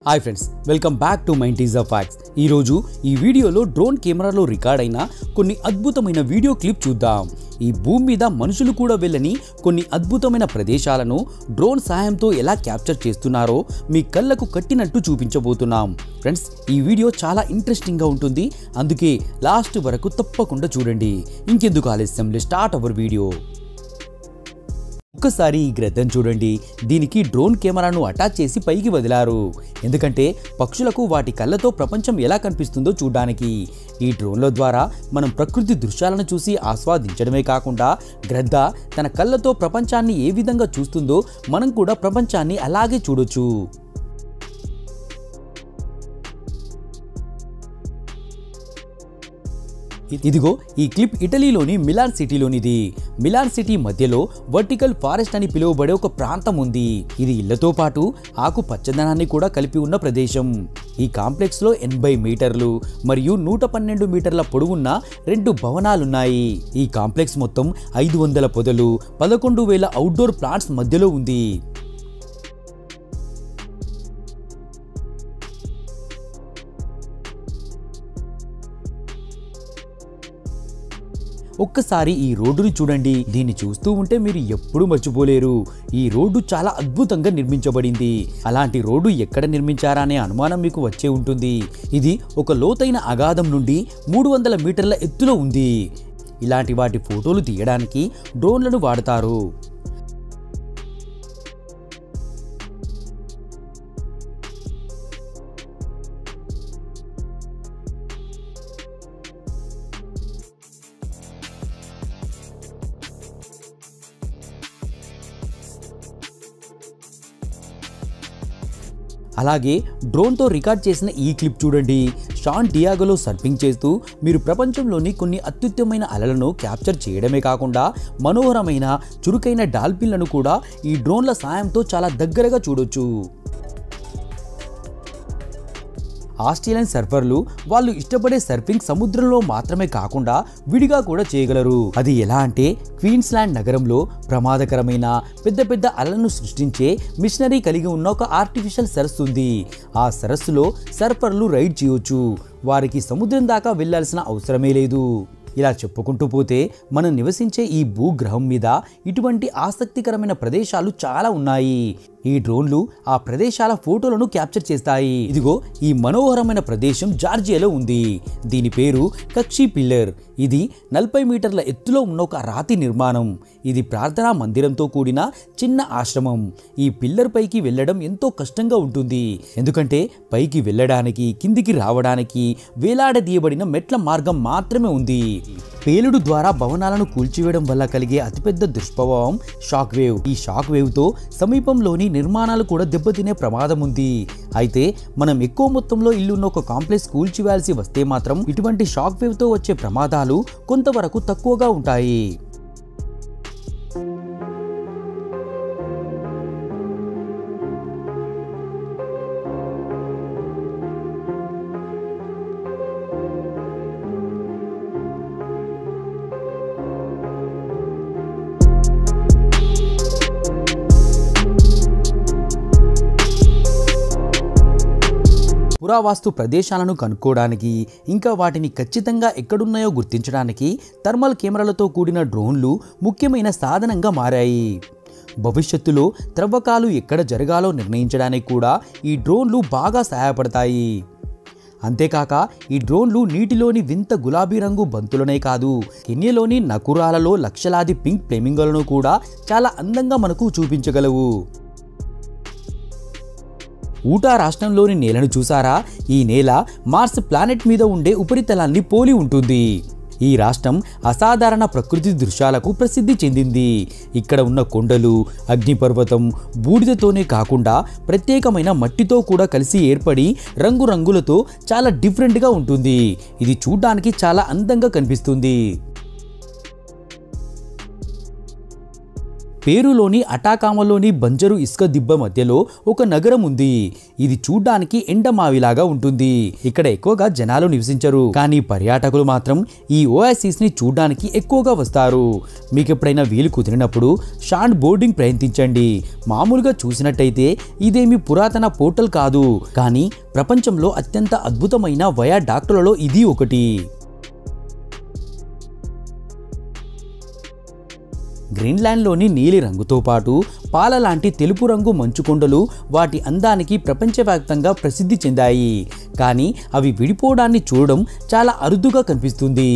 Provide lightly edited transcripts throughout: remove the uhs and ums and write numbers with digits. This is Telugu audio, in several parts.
Hi friends, welcome back to మైంటీస్ ఆఫ్ ఫ్యాక్ట్స్. ఈరోజు ఈ వీడియోలో డ్రోన్ కెమెరాలో రికార్డ్ అయిన కొన్ని అద్భుతమైన వీడియో క్లిప్ చూద్దాం. ఈ భూమి మీద మనుషులు కూడా వెళ్ళని కొన్ని అద్భుతమైన ప్రదేశాలను డ్రోన్ సహాయంతో ఎలా క్యాప్చర్ చేస్తున్నారో మీ కళ్ళకు కట్టినట్టు చూపించబోతున్నాం. ఫ్రెండ్స్, ఈ వీడియో చాలా ఇంట్రెస్టింగ్గా ఉంటుంది, అందుకే లాస్ట్ వరకు తప్పకుండా చూడండి. ఇంకెందుకు ఆలస్యం, లెట్స్ స్టార్ట్ అవర్ వీడియో. ఒక్కసారి ఈ గ్రద్దను చూడండి. దీనికి డ్రోన్ కెమెరాను అటాచ్ చేసి పైకి వదిలారు, ఎందుకంటే పక్షులకు వాటి కళ్ళతో ప్రపంచం ఎలా కనిపిస్తుందో చూడడానికి. ఈ డ్రోన్ల ద్వారా మనం ప్రకృతి దృశ్యాలను చూసి ఆస్వాదించడమే కాకుండా గ్రద్ద తన కళ్ళతో ప్రపంచాన్ని ఏ విధంగా చూస్తుందో మనం కూడా ప్రపంచాన్ని అలాగే చూడొచ్చు. ఇదిగో ఈ క్లిప్ ఇటలీలోని మిలాన్ సిటీలోనిది. మిలాన్ సిటీ మధ్యలో వర్టికల్ ఫారెస్ట్ అని పిలువబడే ఒక ప్రాంతం ఉంది. ఇది ఇళ్లతో పాటు ఆకు పచ్చదనాన్ని కూడా కలిపి ఉన్న ప్రదేశం. ఈ కాంప్లెక్స్ లో 80 మీటర్లు మరియు 112 మీటర్ల పొడవున్న 2 భవనాలున్నాయి. ఈ కాంప్లెక్స్ మొత్తం 500 పొదలు, 11,000 అవుట్డోర్ ప్లాంట్స్ మధ్యలో ఉంది. ఒక్కసారి ఈ రోడ్డుని చూడండి. దీన్ని చూస్తూ ఉంటే మీరు ఎప్పుడూ మర్చిపోలేరు. ఈ రోడ్డు చాలా అద్భుతంగా నిర్మించబడింది. అలాంటి రోడ్డు ఎక్కడ నిర్మించారా అనే అనుమానం మీకు వచ్చే ఉంటుంది. ఇది ఒక లోతైన అగాధం నుండి 300 మీటర్ల ఎత్తులో ఉంది. ఇలాంటి వాటి ఫోటోలు తీయడానికి డ్రోన్లను వాడతారు. అలాగే డ్రోన్తో రికార్డ్ చేసిన ఈ క్లిప్ చూడండి. షాన్ డియాగోలో సర్ఫింగ్ చేస్తూ మీరు ప్రపంచంలోని కొన్ని అత్యుత్తమైన అలలను క్యాప్చర్ చేయడమే కాకుండా మనోహరమైన చురుకైన డాల్ఫిన్లను కూడా ఈ డ్రోన్ల సాయంతో చాలా దగ్గరగా చూడొచ్చు. ఆస్ట్రేలియన్ సర్ఫర్లు వాళ్ళు ఇష్టపడే సర్ఫింగ్ సముద్రంలో మాత్రమే కాకుండా విడిగా కూడా చేయగలరు. అది ఎలా అంటే క్వీన్స్లాండ్ నగరంలో ప్రమాదకరమైన పెద్ద పెద్ద అలలను సృష్టించే మిషనరీ కలిగి ఉన్న ఒక ఆర్టిఫిషియల్ సరస్సు ఉంది. ఆ సరస్సులో సర్ఫర్లు రైడ్ చేయొచ్చు. వారికి సముద్రం దాకా వెళ్లాల్సిన అవసరమే లేదు. ఇలా చెప్పుకుంటూ పోతే మనం నివసించే ఈ భూగ్రహం మీద ఇటువంటి ఆసక్తికరమైన ప్రదేశాలు చాలా ఉన్నాయి. ఈ డ్రోన్లు ఆ ప్రదేశాల ఫోటోలను క్యాప్చర్ చేస్తాయి. ఇదిగో ఈ మనోహరమైన ప్రదేశం జార్జియాలో ఉంది. దీని పేరు కక్షి పిల్లర్. ఇది 40 మీటర్ల ఎత్తులో ఉన్న ఒక రాతి నిర్మాణం. ఇది ప్రార్థనా మందిరంతో కూడిన చిన్న ఆశ్రమం. ఈ పిల్లర్ పైకి వెళ్ళడం ఎంతో కష్టంగా ఉంటుంది, ఎందుకంటే పైకి వెళ్ళడానికి కిందికి రావడానికి వేలాడదీయబడిన మెట్ల మార్గం మాత్రమే ఉంది. పేలుడు ద్వారా భవనాలను కూల్చివేయడం వల్ల కలిగే అతిపెద్ద దుష్ప్రభావం షాక్ వేవ్. ఈ షాక్ వేవ్ తో సమీపంలోని నిర్మాణాలు కూడా దెబ్బతినే ప్రమాదం ఉంది. అయితే మనం ఎక్కువ మొత్తంలో ఇల్లున్న ఒక కాంప్లెక్స్ కూల్చివేయాల్సి వస్తే మాత్రం ఇటువంటి షాక్ వేవ్ తో వచ్చే ప్రమాదాలు కొంతవరకు తక్కువగా ఉంటాయి. పురావస్తు ప్రదేశాలను కనుక్కోవడానికి ఇంకా వాటిని ఖచ్చితంగా ఎక్కడున్నాయో గుర్తించడానికి థర్మల్ కెమెరాలతో కూడిన డ్రోన్లు ముఖ్యమైన సాధనంగా మారాయి. భవిష్యత్తులో త్రవ్వకాలు ఎక్కడ జరగాలో నిర్ణయించడానికి కూడా ఈ డ్రోన్లు బాగా సహాయపడతాయి. అంతేకాక ఈ డ్రోన్లు నీటిలోని వింత గులాబీ రంగు బంతులనే కాదు, కెన్యాలోని నకురాలలో లక్షలాది పింక్ ఫ్లెమింగోలను కూడా చాలా అందంగా మనకు చూపించగలవు. ఊటా రాష్ట్రంలోని నేలను చూసారా? ఈ నేల మార్స్ ప్లానెట్ మీద ఉండే ఉపరితలాన్ని పోలి ఉంటుంది. ఈ రాష్ట్రం అసాధారణ ప్రకృతి దృశ్యాలకు ప్రసిద్ధి చెందింది. ఇక్కడ ఉన్న కొండలు, అగ్నిపర్వతం బూడిదతోనే కాకుండా ప్రత్యేకమైన మట్టితో కూడా కలిసి ఏర్పడి రంగురంగులతో చాలా డిఫరెంట్గా ఉంటుంది. ఇది చూడడానికి చాలా అందంగా కనిపిస్తుంది. పేరులోని అటాకామాలోని బంజరు ఇసుక దిబ్బ మధ్యలో ఒక నగరం ఉంది. ఇది చూడ్డానికి ఎండమావిలాగా ఉంటుంది. ఇక్కడ ఎక్కువగా జనాలు నివసించరు, కానీ పర్యాటకులు మాత్రం ఈ ఓయాసిస్ ని చూడ్డానికి ఎక్కువగా వస్తారు. మీకు ఎప్పుడైనా వీలు కుదిరినప్పుడు శాండ్ బోర్డింగ్ ప్రయత్నించండి. మామూలుగా చూసినట్టయితే ఇదేమి పురాతన పోర్టల్ కాదు, కానీ ప్రపంచంలో అత్యంత అద్భుతమైన వయాడాక్టులలో ఇది ఒకటి. గ్రీన్లాండ్లోని నీలి రంగుతో పాటు పాల లాంటి తెలుపు రంగు మంచుకొండలు వాటి అందానికి ప్రపంచవ్యాప్తంగా ప్రసిద్ధి చెందాయి. కానీ అవి విడిపోవడాన్ని చూడడం చాలా అరుదుగా కనిపిస్తుంది.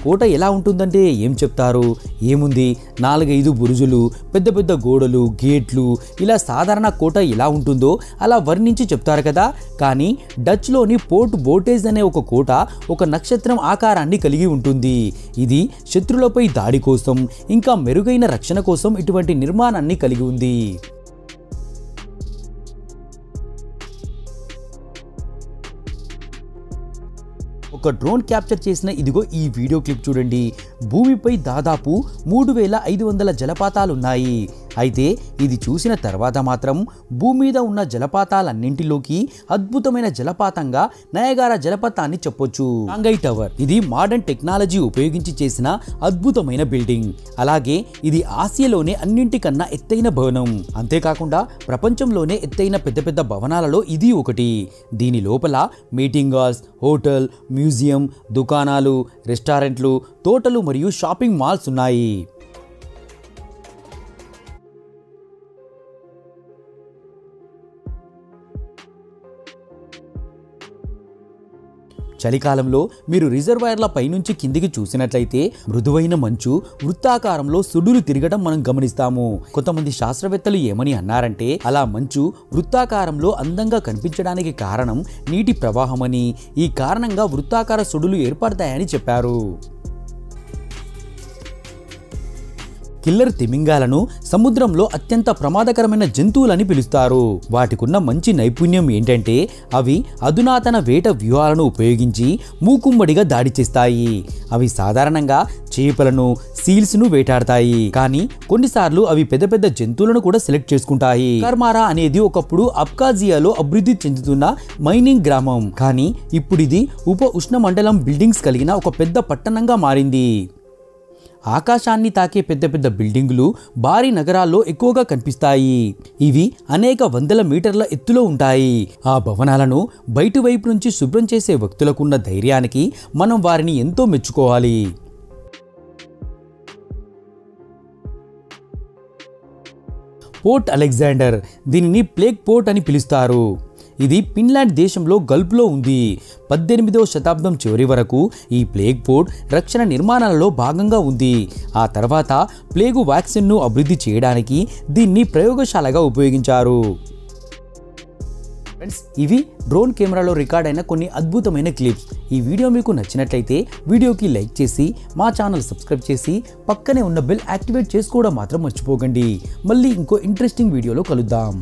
కోట ఎలా ఉంటుందంటే ఏం చెప్తారు? ఏముంది, 4-5 బురుజులు, పెద్ద పెద్ద గోడలు, గేట్లు, ఇలా సాధారణ కోట ఎలా ఉంటుందో అలా వర్ణించి చెప్తారు కదా. కానీ డచ్లోని పోర్ట్ బోటేజ్ అనే ఒక కోట ఒక నక్షత్రం ఆకారాన్ని కలిగి ఉంటుంది. ఇది శత్రులపై దాడి కోసం ఇంకా మెరుగైన రక్షణ కోసం ఇటువంటి నిర్మాణాన్ని కలిగి ఉంది. ఒక డ్రోన్ క్యాప్చర్ చేసిన ఇదిగో ఈ వీడియో క్లిప్ చూడండి. భూమిపై దాదాపు 3500 జలపాతాలున్నాయి. అయితే ఇది చూసిన తర్వాత మాత్రం భూమి మీద ఉన్న జలపాతాలన్నింటిలోకి అద్భుతమైన జలపాతంగా నయగారా జలపాతాన్ని చెప్పొచ్చు. షాంఘై టవర్ ఇది మోడర్న్ టెక్నాలజీ ఉపయోగించి చేసిన అద్భుతమైన బిల్డింగ్. అలాగే ఇది ఆసియాలోనే అన్నింటికన్నా ఎత్తైన భవనం. అంతేకాకుండా ప్రపంచంలోనే ఎత్తైన పెద్ద పెద్ద భవనాలలో ఇది ఒకటి. దీని లోపల మీటింగ్ హాల్స్, హోటల్, మ్యూజియం, దుకాణాలు, రెస్టారెంట్లు, తోటలు మరియు షాపింగ్ మాల్స్ ఉన్నాయి. చలికాలంలో మీరు రిజర్వాయర్ల పైనుంచి కిందికి చూసినట్లయితే మృదువైన మంచు వృత్తాకారంలో సుడులు తిరగడం మనం గమనిస్తాము. కొంతమంది శాస్త్రవేత్తలు ఏమని అన్నారంటే అలా మంచు వృత్తాకారంలో అందంగా కనిపించడానికి కారణం నీటి ప్రవాహమని, ఈ కారణంగా వృత్తాకార సుడులు ఏర్పడతాయని చెప్పారు. కిల్లర్ తిమింగాలను సముద్రంలో అత్యంత ప్రమాదకరమైన జంతువులని పిలుస్తారు. వాటికున్న మంచి నైపుణ్యం ఏంటంటే అవి అధునాతన వేట వ్యూహాలను ఉపయోగించి మూకుమ్మడిగా దాడి చేస్తాయి. అవి సాధారణంగా చేపలను, సీల్స్ను వేటాడతాయి, కానీ కొన్నిసార్లు అవి పెద్ద పెద్ద జంతువులను కూడా సెలెక్ట్ చేసుకుంటాయి. కర్మారా అనేది ఒకప్పుడు అబ్ఖాజియాలో అభివృద్ధి చెందుతున్న మైనింగ్ గ్రామం, కానీ ఇప్పుడు ఇది ఉప ఉష్ణమండలం బిల్డింగ్స్ కలిగిన ఒక పెద్ద పట్టణంగా మారింది. ఆకాశాన్ని తాకే పెద్ద పెద్ద బిల్డింగులు భారీ నగరాల్లో ఎక్కువగా కనిపిస్తాయి. ఇవి అనేక వందల మీటర్ల ఎత్తులో ఉంటాయి. ఆ భవనాలను బయటి వైపు నుంచి శుభ్రం చేసే వ్యక్తులకున్న ధైర్యానికి మనం వారిని ఎంతో మెచ్చుకోవాలి. పోర్ట్ అలెగ్జాండర్, దీనిని ప్లేగ్ పోర్ట్ అని పిలుస్తారు. ఇది ఫిన్లాండ్ దేశంలో గల్ఫ్లో ఉంది. 18వ శతాబ్దం చివరి వరకు ఈ ప్లేగ్ పోర్ట్ రక్షణ నిర్మాణాలలో భాగంగా ఉంది. ఆ తర్వాత ప్లేగు వ్యాక్సిన్ను అభివృద్ధి చేయడానికి దీన్ని ప్రయోగశాలగా ఉపయోగించారు. ఫ్రెండ్స్, ఇవి డ్రోన్ కెమెరాలో రికార్డ్ అయిన కొన్ని అద్భుతమైన క్లిప్స్. ఈ వీడియో మీకు నచ్చినట్లయితే వీడియోకి లైక్ చేసి మా ఛానల్ సబ్స్క్రైబ్ చేసి పక్కనే ఉన్న బెల్ యాక్టివేట్ చేసుకోవడం మాత్రం మర్చిపోకండి. మళ్ళీ ఇంకో ఇంట్రెస్టింగ్ వీడియోలో కలుద్దాం.